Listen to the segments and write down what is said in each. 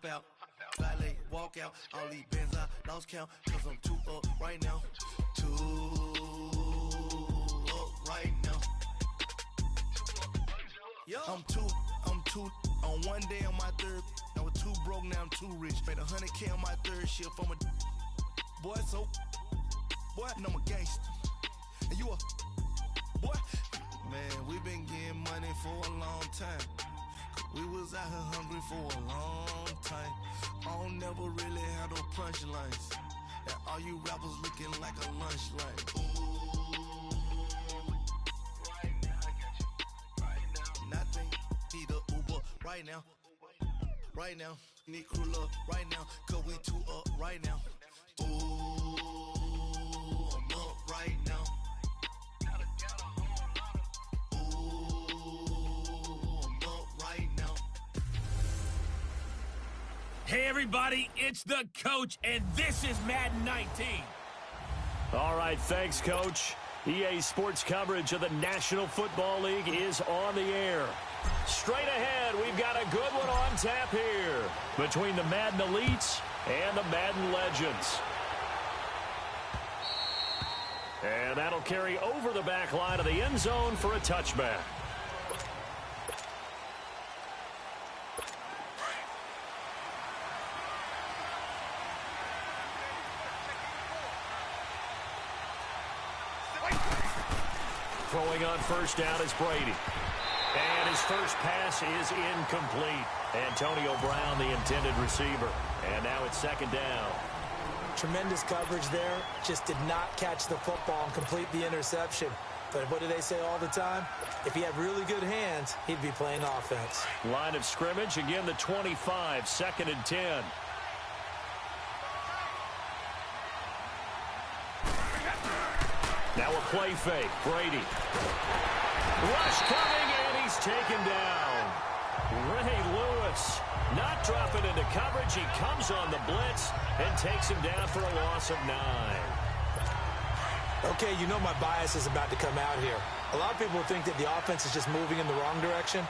Out, valet, walk out, all these bands I lost count, cause I'm too up right now, too up right now. I'm too, on one day on my third, I was too broke, now I'm too rich, made 100K on my third shift, I'm a boy, so, boy, and I'm a gangster, and you a, boy, man, we been getting money for a long time. We was out here hungry for a long time. I don't never really have no punchlines. And all you rappers looking like a lunch line. Ooh, right now, I got you. Right now. Nothing, need a Uber right now. Right now, need crew up right now. Cause we too up right now. Ooh, I'm up right now. Hey everybody, it's the coach, and this is Madden 19. All right, thanks, Coach. EA Sports coverage of the National Football League is on the air. Straight ahead, we've got a good one on tap here between the Madden Elites and the Madden Legends. And that'll carry over the back line of the end zone for a touchback. Throwing on first down is Brady. And his first pass is incomplete. Antonio Brown, the intended receiver. And now it's second down. Tremendous coverage there. Just did not catch the football and complete the interception. But what do they say all the time? If he had really good hands, he'd be playing offense. Line of scrimmage, again the 25, second and 10. Now a play fake. Brady. Rush coming, and he's taken down. Ray Lewis not dropping into coverage. He comes on the blitz and takes him down for a loss of 9. Okay, you know my bias is about to come out here. A lot of people think that the offense is just moving in the wrong direction.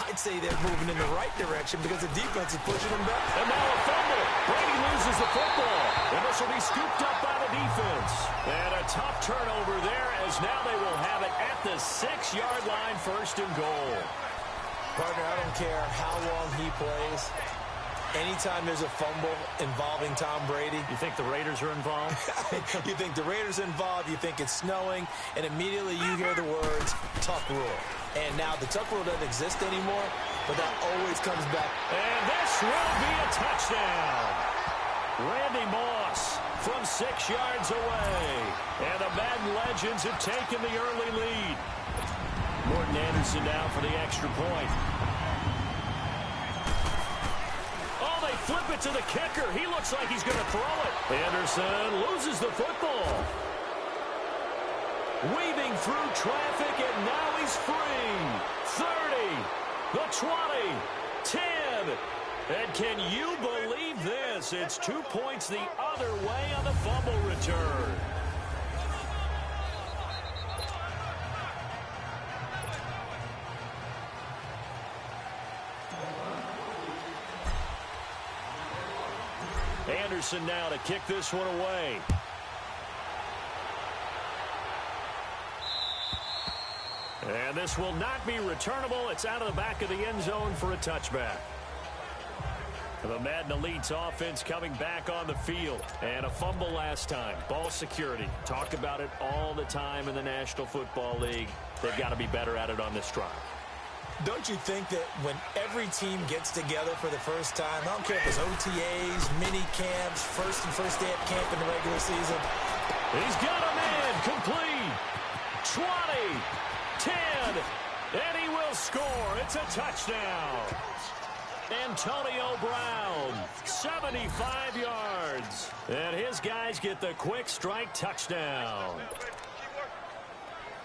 I'd say they're moving in the right direction because the defense is pushing them back. And now a fumble. Brady loses the football. And this will be scooped up by the defense. And a tough turnover there as now they will have it at the 6-yard line, first and goal. Partner, I don't care how long he plays. Anytime there's a fumble involving Tom Brady. You think the Raiders are involved? You think the Raiders are involved, you think it's snowing, and immediately you hear the words, tuck rule. And now the tuck rule doesn't exist anymore, but that always comes back. And this will be a touchdown. Randy Moss from 6 yards away. And the Madden Legends have taken the early lead. Morton Anderson now for the extra point. Oh, they flip it to the kicker. He looks like he's going to throw it. Anderson loses the football. Weaving through traffic, and now he's free. 30, the 20, 10. And can you believe this? It's 2 points the other way on the fumble return. Anderson now to kick this one away. And this will not be returnable. It's out of the back of the end zone for a touchback. The Madden Elites offense coming back on the field. And a fumble last time. Ball security. Talk about it all the time in the National Football League. They've got to be better at it on this drive. Don't you think that when every team gets together for the first time, I don't care if it's OTAs, mini camps, first day of camp in the regular season. He's got a man complete. 20, 10, and he will score. It's a touchdown. Antonio Brown, 75 yards. And his guys get the quick strike touchdown.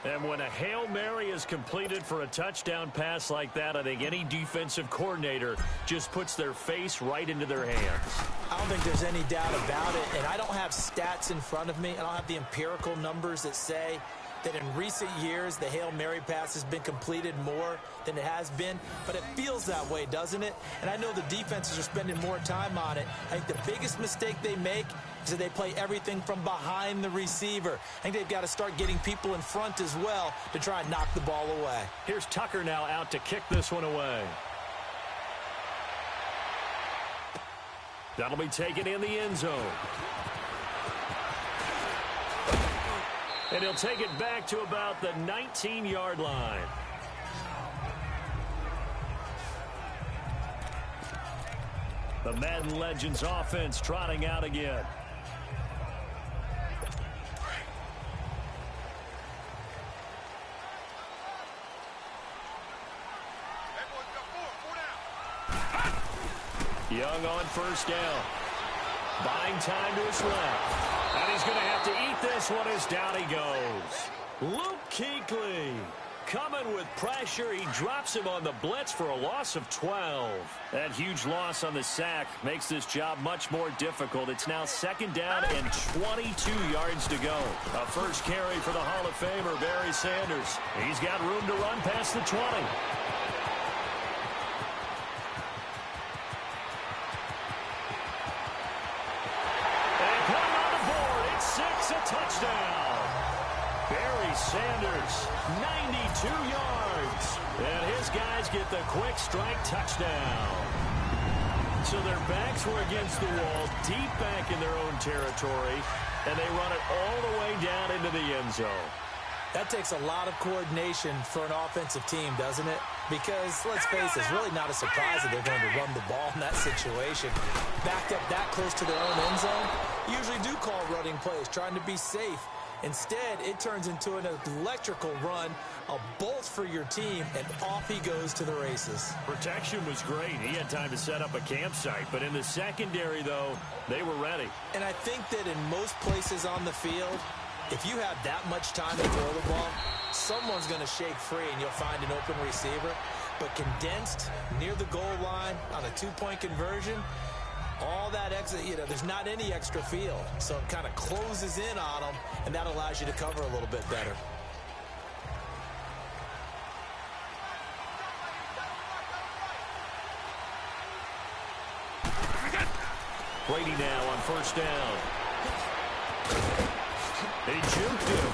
And when a Hail Mary is completed for a touchdown pass like that, I think any defensive coordinator just puts their face right into their hands. I don't think there's any doubt about it, and I don't have stats in front of me. I don't have the empirical numbers that say that in recent years the Hail Mary pass has been completed more than it has been, but it feels that way, doesn't it? And I know the defenses are spending more time on it. I think the biggest mistake they make is that they play everything from behind the receiver. I think they've got to start getting people in front as well to try and knock the ball away. Here's Tucker now out to kick this one away. That'll be taken in the end zone. And he'll take it back to about the 19-yard line. The Madden Legends offense trotting out again. Young on first down. Buying time to his left. And he's going to have to eat this one as down he goes. Luke Kuechly coming with pressure. He drops him on the blitz for a loss of 12. That huge loss on the sack makes this job much more difficult. It's now second down and 22 yards to go. A first carry for the Hall of Famer, Barry Sanders. He's got room to run past the 20. Touchdown. Barry Sanders, 92 yards. And his guys get the quick strike touchdown. So their backs were against the wall, deep back in their own territory, and they run it all the way down into the end zone. That takes a lot of coordination for an offensive team, doesn't it? Because, let's face it, it's really not a surprise that they're going to run the ball in that situation. Backed up that close to their own end zone, usually do call running plays, trying to be safe. Instead, it turns into an electrical run, a bolt for your team, and off he goes to the races. Protection was great. He had time to set up a campsite, but in the secondary, though, they were ready. And I think that in most places on the field, if you have that much time to throw the ball, someone's going to shake free and you'll find an open receiver. But condensed near the goal line on a two-point conversion, all that extra, there's not any extra field. So it kind of closes in on them, and that allows you to cover a little bit better. Brady now on first down. He juked him.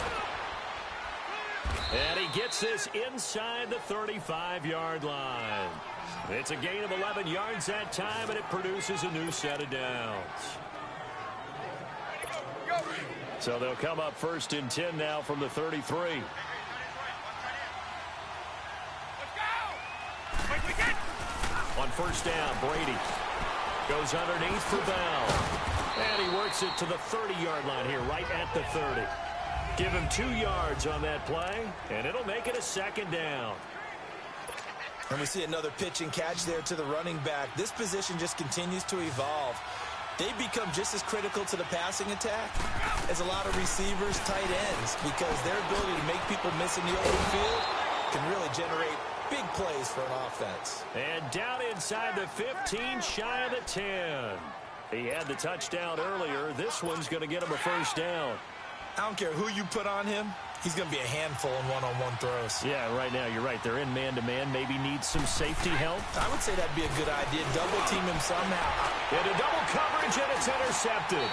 And he gets this inside the 35-yard line. It's a gain of 11 yards that time, and it produces a new set of downs. So they'll come up first and 10 now from the 33. On first down, Brady goes underneath for Bell. And he works it to the 30-yard line here, right at the 30. Give him 2 yards on that play, and it'll make it a second down. And we see another pitch and catch there to the running back. This position just continues to evolve. They become just as critical to the passing attack as a lot of receivers, tight ends, because their ability to make people miss in the open field can really generate big plays for an offense. And down inside the 15, shy of the 10. He had the touchdown earlier. This one's going to get him a first down. I don't care who you put on him. He's going to be a handful in one-on-one throws. Yeah, right now, you're right. They're in man-to-man. Maybe need some safety help. I would say that'd be a good idea. Double team him somehow. Into double coverage, and it's intercepted.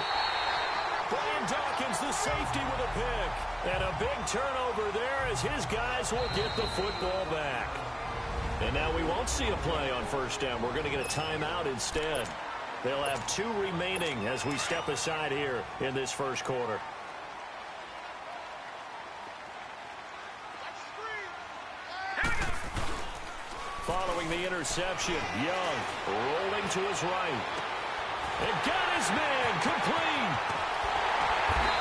Brian Dawkins, the safety, with a pick. And a big turnover there as his guys will get the football back. And now we won't see a play on first down. We're going to get a timeout instead. They'll have 2 remaining as we step aside here in this first quarter. Following the interception, Young rolling to his right. And got his man complete.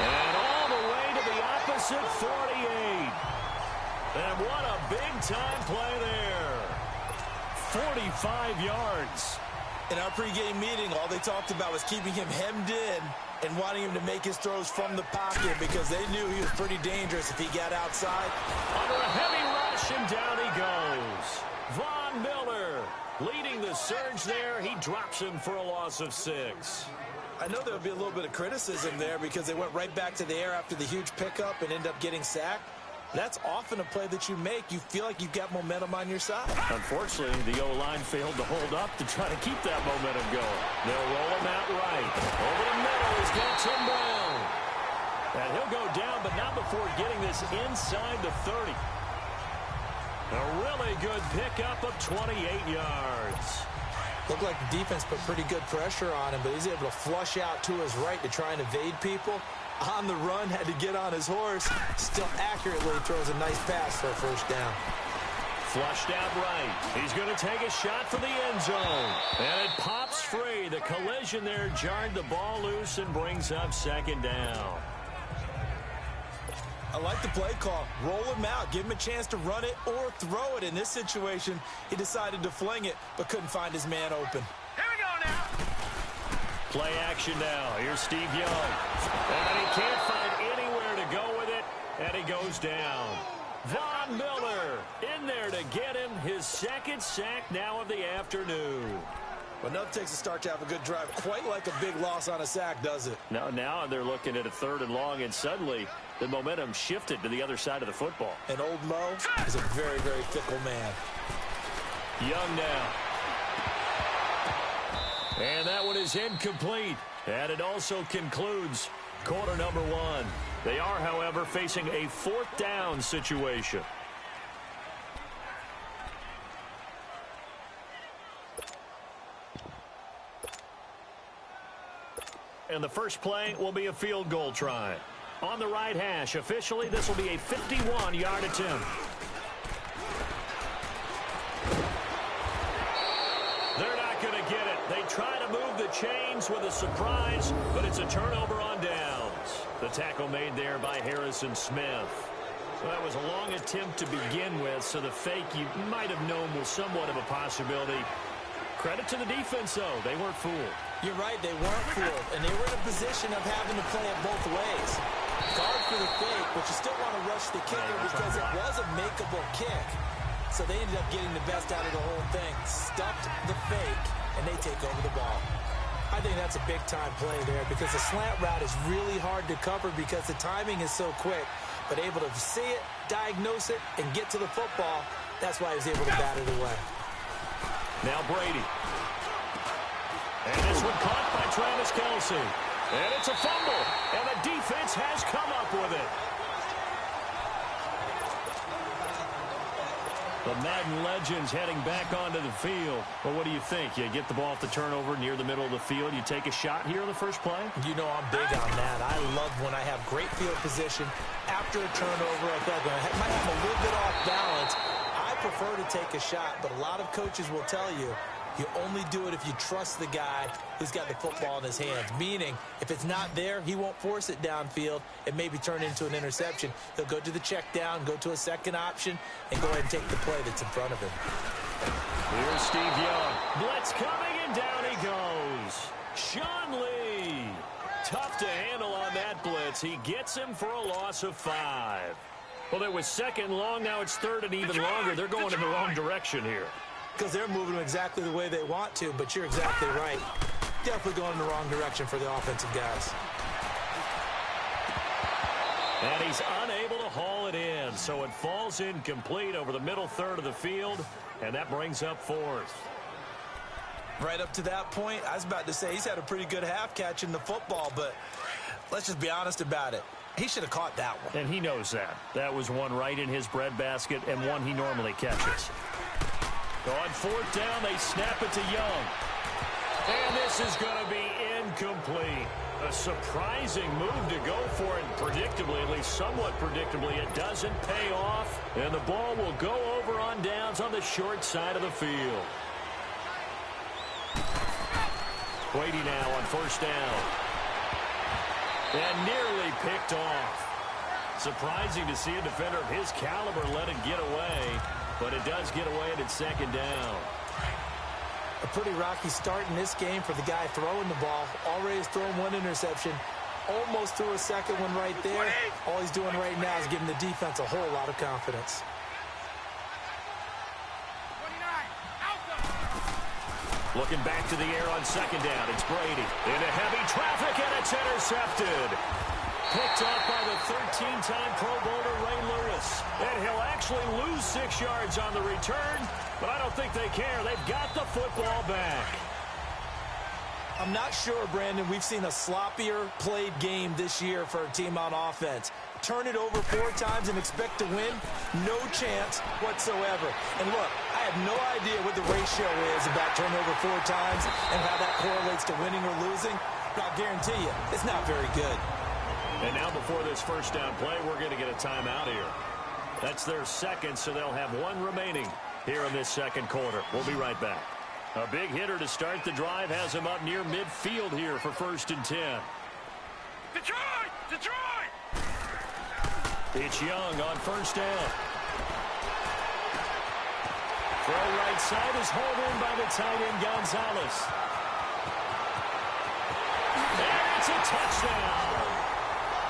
And all the way to the opposite 48. And what a big-time play there. 45 yards. In our pregame meeting, all they talked about was keeping him hemmed in and wanting him to make his throws from the pocket because they knew he was pretty dangerous if he got outside. Under a heavy rush, and down he goes. Von Miller leading the surge there. He drops him for a loss of 6. I know there would be a little bit of criticism there because they went right back to the air after the huge pickup and ended up getting sacked. That's often a play that you make. You feel like you've got momentum on your side. Unfortunately, the O-line failed to hold up to try to keep that momentum going. They'll roll him out right. Over the middle is got Tim Brown. And he'll go down, but not before getting this inside the 30. A really good pickup of 28 yards. Looked like the defense put pretty good pressure on him, but he's able to flush out to his right to try and evade people. On the run, had to get on his horse. Still accurately throws a nice pass for a first down. Flushed out right. He's going to take a shot for the end zone. And it pops free. The collision there jarred the ball loose and brings up second down. I like the play call. Roll him out. Give him a chance to run it or throw it. In this situation, he decided to fling it, but couldn't find his man open. Here we go now. Play action now. Here's Steve Young. And he can't find anywhere to go with it, and he goes down. Von Miller in there to get him his second sack now of the afternoon. Well, enough takes a start to have a good drive. Quite like a big loss on a sack, does it? Now they're looking at a 3rd and long, and suddenly the momentum shifted to the other side of the football. And old Mo is a very, very fickle man. Young now. And that one is incomplete. And it also concludes quarter number 1. They are, however, facing a 4th down situation. And the first play will be a field goal try. On the right hash, officially, this will be a 51-yard attempt. They're not going to get it. They try to move the chains with a surprise, but it's a turnover on downs. The tackle made there by Harrison Smith. Well, that was a long attempt to begin with, so the fake you might have known was somewhat of a possibility. Credit to the defense, though. They weren't fooled. You're right, they weren't fooled, and they were in a position of having to play it both ways. Guard for the fake, but you still want to rush the kicker because it was a makeable kick. So they ended up getting the best out of the whole thing. Stuffed the fake, and they take over the ball. I think that's a big-time play there because the slant route is really hard to cover because the timing is so quick. But able to see it, diagnose it, and get to the football, that's why he was able to bat it away. Now Brady. And this one caught by Travis Kelce. And it's a fumble. And the defense has come up with it. The Madden legends heading back onto the field. Well, what do you think? You get the ball off the turnover near the middle of the field. You take a shot here on the first play? You know I'm big on that. I love when I have great field position. After a turnover, I feel like I might have a little bit off balance. I prefer to take a shot, but a lot of coaches will tell you, you only do it if you trust the guy who's got the football in his hands. Meaning, if it's not there, he won't force it downfield and maybe turn into an interception. He'll go to the check down, go to a second option, and go ahead and take the play that's in front of him. Here's Steve Young. Blitz coming, and down he goes. Sean Lee. Tough to handle on that blitz. He gets him for a loss of 5. Well, it was 2nd and long. Now it's 3rd and even longer. They're going in the wrong direction here. Because they're moving exactly the way they want to, but you're exactly right. Definitely going in the wrong direction for the offensive guys. And he's unable to haul it in, so it falls incomplete over the middle 3rd of the field, and that brings up 4th. Right up to that point, I was about to say he's had a pretty good half catching the football, but let's just be honest about it. He should have caught that one. And he knows that. That was one right in his breadbasket and one he normally catches. On 4th down, they snap it to Young. And this is going to be incomplete. A surprising move to go for it. Predictably, at least somewhat predictably, it doesn't pay off. And the ball will go over on downs on the short side of the field. Brady now on 1st down. And nearly picked off. Surprising to see a defender of his caliber let it get away. But it does get away and it's 2nd down. A pretty rocky start in this game for the guy throwing the ball. Already has thrown one interception. Almost threw a second one right there. All he's doing right now is giving the defense a whole lot of confidence. Looking back to the air on second down. It's Brady. Into heavy traffic, and it's intercepted. Picked up by the 13-time Pro Bowler Ray Lewis. And he'll actually lose 6 yards on the return, but I don't think they care. They've got the football back. I'm not sure, Brandon, we've seen a sloppier played game this year for a team on offense. Turn it over 4 times and expect to win? No chance whatsoever. And look, I have no idea what the ratio is about turnover 4 times and how that correlates to winning or losing. But I'll guarantee you, it's not very good. And now before this first down play, we're going to get a timeout here. That's their second, so they'll have 1 remaining here in this second quarter. We'll be right back. A big hitter to start the drive has him up near midfield here for 1st and 10. Detroit! Detroit! It's Young on 1st down. Throw right side is hauled in by the tight end Gonzalez. And it's a touchdown.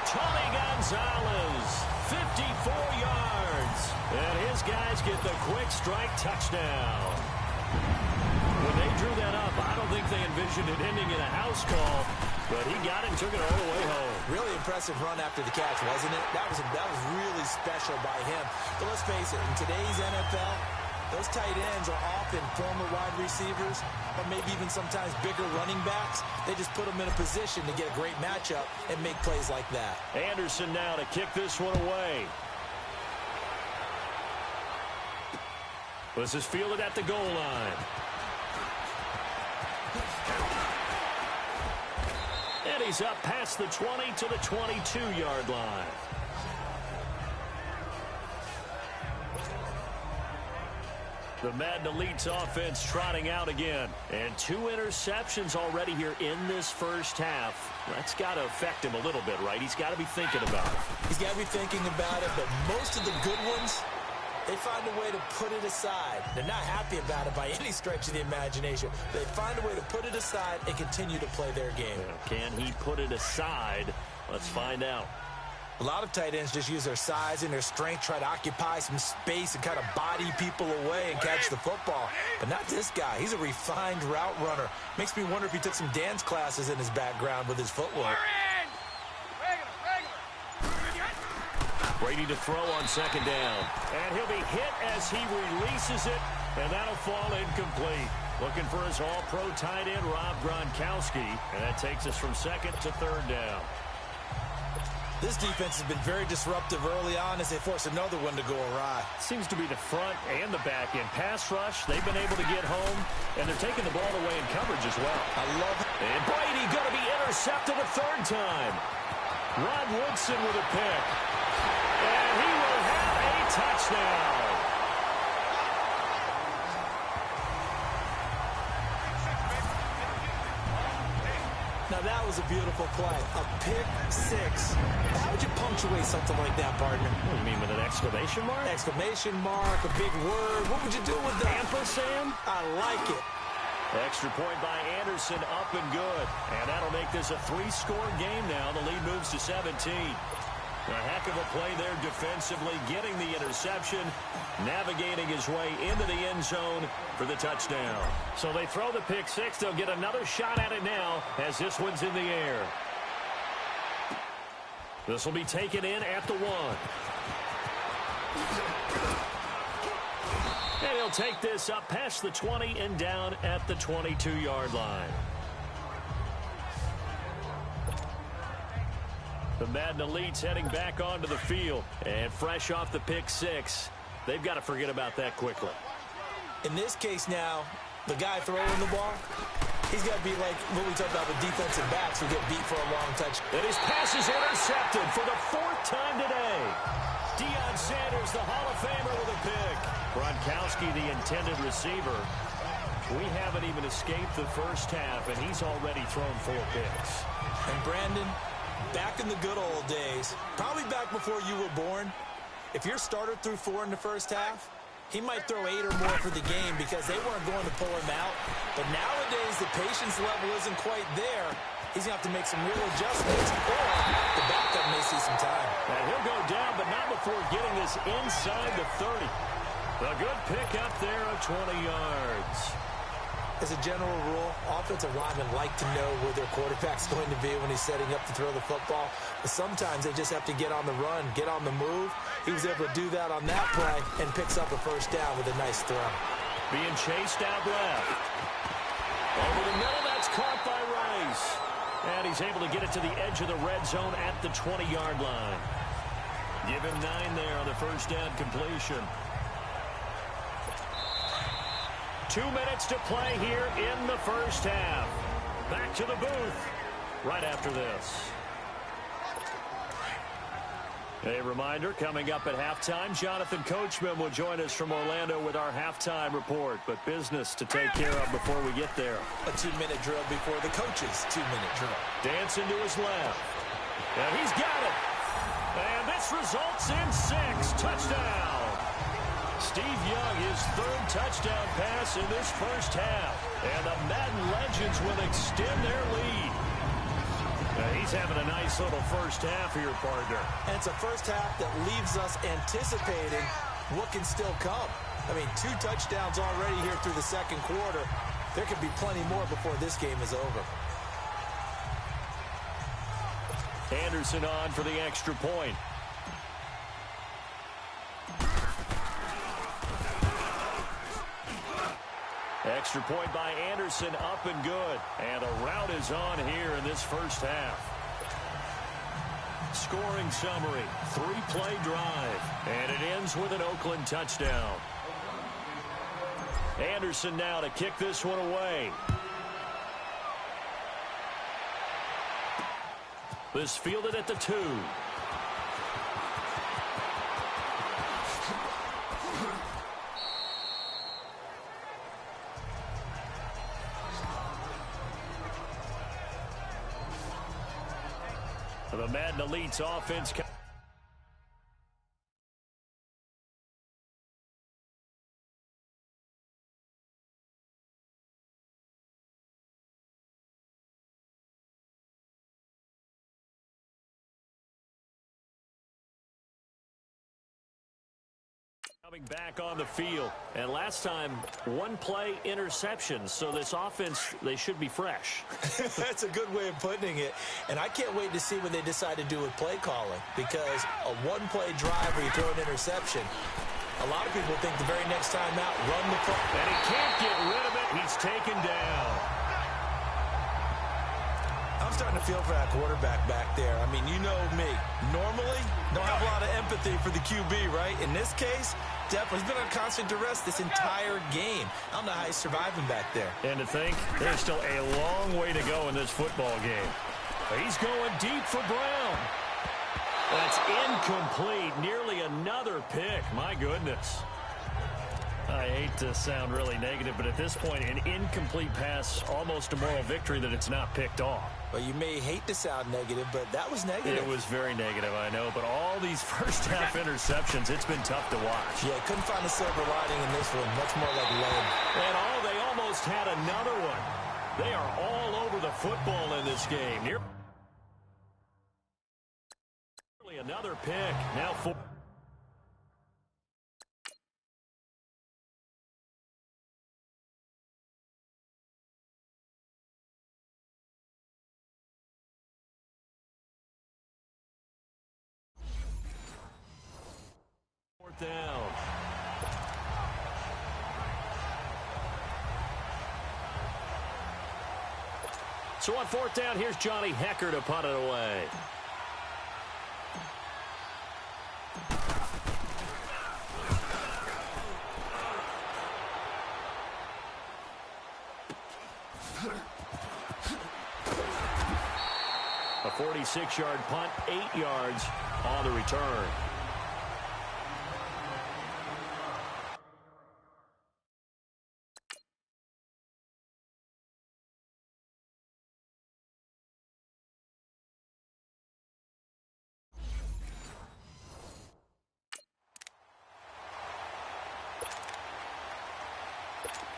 Tony Gonzalez, 54 yards. And his guys get the quick strike touchdown. When they drew that up, I don't think they envisioned it ending in a house call, but he got it and took it all the way home. Really impressive run after the catch, wasn't it? That was really special by him. But let's face it, in today's NFL, those tight ends are often former wide receivers or maybe even sometimes bigger running backs. They just put them in a position to get a great matchup and make plays like that. Anderson now to kick this one away. This is fielded at the goal line. And he's up past the 20 to the 22-yard line. The Madden Elite's offense trotting out again. And 2 interceptions already here in this first half. That's got to affect him a little bit, right? He's got to be thinking about it. He's got to be thinking about it, but most of the good ones, they find a way to put it aside. They're not happy about it by any stretch of the imagination. They find a way to put it aside and continue to play their game. Can he put it aside? Let's find out. A lot of tight ends just use their size and their strength, try to occupy some space and kind of body people away and catch the football. But not this guy. He's a refined route runner. Makes me wonder if he took some dance classes in his background with his footwork. Brady to throw on second down. And he'll be hit as he releases it, and that'll fall incomplete. Looking for his all-pro tight end, Rob Gronkowski. And that takes us from second to third down. This defense has been very disruptive early on as they force another one to go awry. Seems to be the front and the back end. Pass rush, they've been able to get home, and they're taking the ball away in coverage as well. I love it. And Brady going to be intercepted a 3rd time. Rod Woodson with a pick. And he will have a touchdown. Now that was a beautiful play. A pick 6. How would you punctuate something like that, partner? What do you mean, with an exclamation mark? Exclamation mark, a big word. What would you do with that? Ampersand? I like it. Extra point by Anderson, up and good. And that'll make this a 3-score game now. The lead moves to 17. A heck of a play there defensively, getting the interception, navigating his way into the end zone for the touchdown. So they throw the pick 6. They'll get another shot at it now as this one's in the air. This will be taken in at the 1. And he'll take this up past the 20 and down at the 22-yard line. The Madden Elite's heading back onto the field. And fresh off the pick 6, they've got to forget about that quickly. In this case now, the guy throwing the ball, he's got to be like what we talked about with defensive backs who get beat for a long touch. And his pass is intercepted for the 4th time today. Deion Sanders, the Hall of Famer, with a pick. Gronkowski, the intended receiver. We haven't even escaped the first half, and he's already thrown 4 picks. And Brandon, back in the good old days, probably back before you were born, if your starter threw 4 in the first half, he might throw 8 or more for the game because they weren't going to pull him out. But nowadays, the patience level isn't quite there. He's going to have to make some real adjustments, or the backup may see some time. And he'll go down, but not before getting this inside the 30. A good pick up there of 20 yards. As a general rule, offensive linemen like to know where their quarterback's going to be when he's setting up to throw the football. But sometimes they just have to get on the run, get on the move. He was able to do that on that play and picks up a first down with a nice throw. Being chased out left. Over the middle, that's caught by Rice. And he's able to get it to the edge of the red zone at the 20-yard line. Give him 9 there on the first down completion. 2 minutes to play here in the first half. Back to the booth right after this. A reminder, coming up at halftime, Jonathan Coachman will join us from Orlando with our halftime report. But business to take care of before we get there. A 2-minute drill before the coach's 2-minute drill. Dancing to his left. And he's got it. And this results in 6. Touchdown. Steve Young, his 3rd touchdown pass in this first half. And the Madden Legends will extend their lead. He's having a nice little first half here, partner. And it's a first half that leaves us anticipating what can still come. I mean, 2 touchdowns already here through the second quarter. There could be plenty more before this game is over. Anderson on for the extra point. Extra point by Anderson, up and good. And the route is on here in this first half. Scoring summary, 3-play drive. And it ends with an Oakland touchdown. Anderson now to kick this one away. This fielded at the 2. The Madden Elite's offense. Coming back on the field. And last time, 1-play interception. So this offense, they should be fresh. That's a good way of putting it. And I can't wait to see what they decide to do with play calling. Because a 1-play drive where you throw an interception, a lot of people think the very next time out, run the play. And he can't get rid of it. He's taken down. I'm starting to feel for that quarterback back there. I mean, you know me. Normally, don't have a lot of empathy for the QB, right? In this case, definitely. He's been on constant duress this entire game. I don't know how he's surviving back there. And to think, there's still a long way to go in this football game. He's going deep for Brown. That's incomplete. Nearly another pick. My goodness. I hate to sound really negative, but at this point, an incomplete pass, almost a moral victory that it's not picked off. Well, you may hate to sound negative, but that was negative. It was very negative, I know, but all these first-half interceptions, it's been tough to watch. Yeah, couldn't find a silver lining in this one. Much more like lead. And they almost had another one. They are all over the football in this game. Nearly another pick. Now 4. Down. So on 4th down, here's Johnny Hecker to punt it away. A 46-yard punt, 8 yards on the return.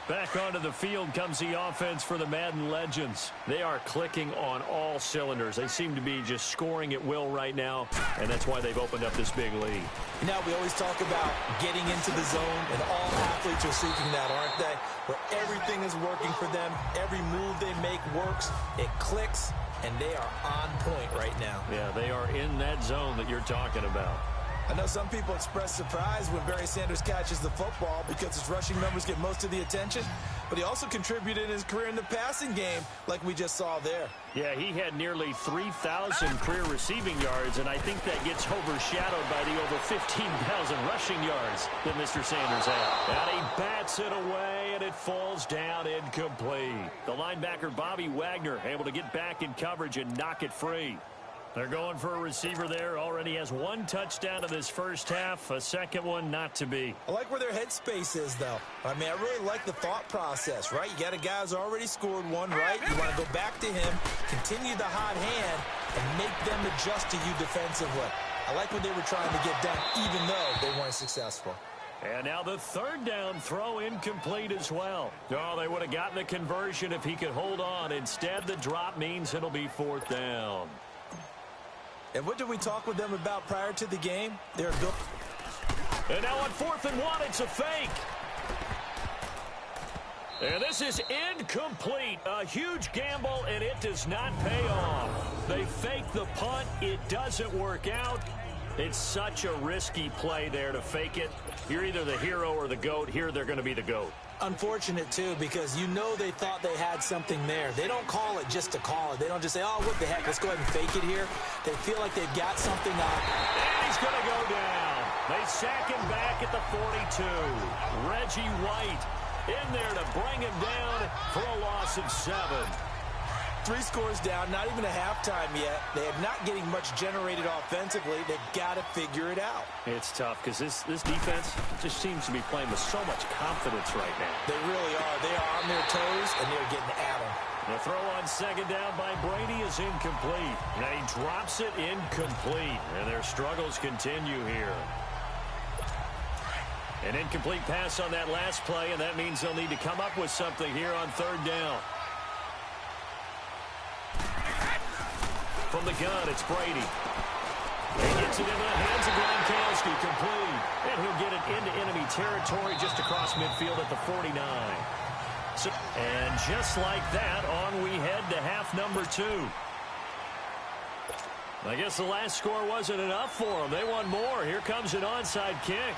Back onto the field comes the offense for the Madden Legends. They are clicking on all cylinders. They seem to be just scoring at will right now, and that's why they've opened up this big lead. Now, we always talk about getting into the zone, and all athletes are seeking that, aren't they? Where everything is working for them, every move they make works, it clicks, and they are on point right now. Yeah, they are in that zone that you're talking about. I know some people express surprise when Barry Sanders catches the football because his rushing numbers get most of the attention, but he also contributed in his career in the passing game like we just saw there. Yeah, he had nearly 3,000 career receiving yards, and I think that gets overshadowed by the over 15,000 rushing yards that Mr. Sanders had. And he bats it away, and it falls down incomplete. The linebacker, Bobby Wagner, able to get back in coverage and knock it free. They're going for a receiver there. Already has one touchdown in this first half. A second one not to be. I like where their headspace is, though. I mean, I really like the thought process, right? You got a guy who's already scored one, right? You want to go back to him, continue the hot hand, and make them adjust to you defensively. I like what they were trying to get done, even though they weren't successful. And now the third down throw incomplete as well. Oh, they would have gotten the conversion if he could hold on. Instead, the drop means it'll be fourth down. And what did we talk with them about prior to the game? They're built. And now on 4th and 1, it's a fake. And this is incomplete. A huge gamble, and it does not pay off. They fake the punt. It doesn't work out. It's such a risky play there to fake it. You're either the hero or the GOAT. Here, they're going to be the GOAT. Unfortunate, too, because you know they thought they had something there. They don't call it just to call it. They don't just say, oh, what the heck, let's go ahead and fake it here. They feel like they've got something on. And he's going to go down. They sack him back at the 42. Reggie White in there to bring him down for a loss of 7. 3 scores down, not even a halftime yet. They are not getting much generated offensively. They've got to figure it out. It's tough because this defense just seems to be playing with so much confidence right now. They really are. They are on their toes, and they're getting at them. The throw on second down by Brady is incomplete. Now he drops it incomplete, and their struggles continue here. An incomplete pass on that last play, and that means they'll need to come up with something here on third down. From the gun, it's Brady. He gets it into the hands of Gronkowski, complete. And he'll get it into enemy territory just across midfield at the 49. And just like that, on we head to half number 2. I guess the last score wasn't enough for them. They want more. Here comes an onside kick.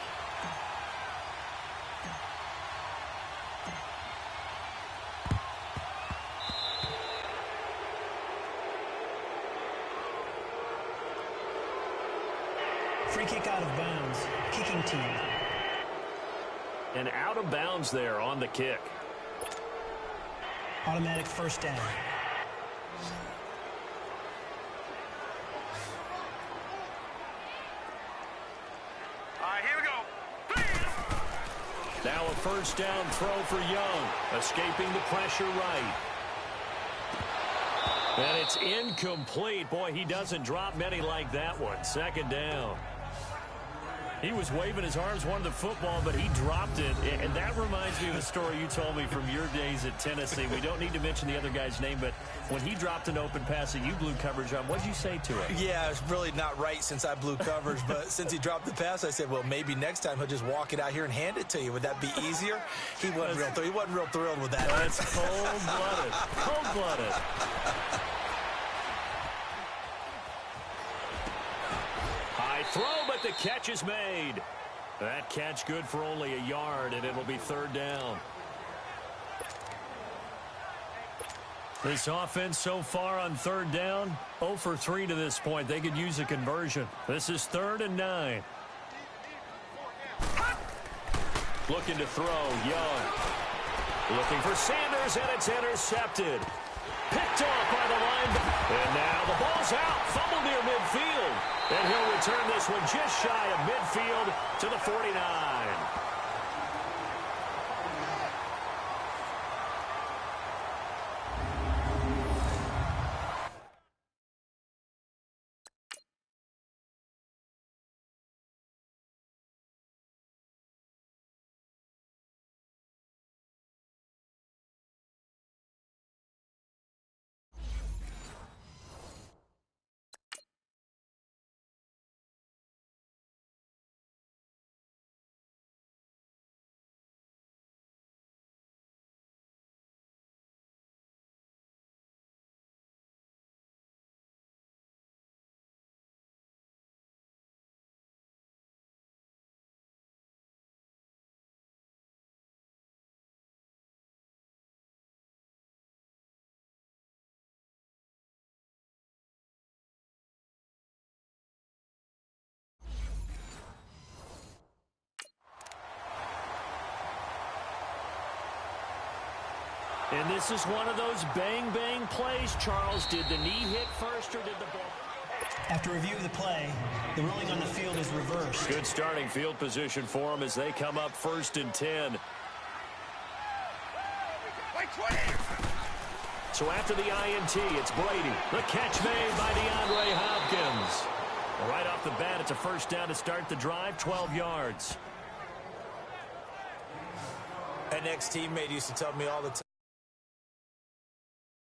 Free kick out of bounds. Kicking team. And out of bounds there on the kick. Automatic first down. All right, here we go. Now a first down throw for Young. Escaping the pressure right. And it's incomplete. Boy, he doesn't drop many like that one. Second down. He was waving his arms, wanted the football, but he dropped it. And that reminds me of a story you told me from your days at Tennessee. We don't need to mention the other guy's name, but when he dropped an open pass that you blew coverage on, what did you say to him? Yeah, it's really not right since I blew coverage, but since he dropped the pass, I said, well, maybe next time he'll just walk it out here and hand it to you. Would that be easier? He wasn't real thrilled with that. That's cold-blooded. Cold-blooded. Throw, but the catch is made. That catch good for only a yard, and it'll be third down. This offense so far on third down, 0 for 3 to this point. They could use a conversion. This is 3rd and 9. Looking to throw, Young. Looking for Sanders, and it's intercepted. Picked off by the linebacker. And now the ball's out. Fumble near midfield. And he'll return this one just shy of midfield to the 49. And this is one of those bang-bang plays, Charles. Did the knee hit first or did the ball? After review of the play, the ruling on the field is reversed. Good starting field position for them as they come up 1st and 10. So after the INT, it's Brady. The catch made by DeAndre Hopkins. Right off the bat, it's a first down to start the drive, 12 yards. An ex-teammate used to tell me all the time.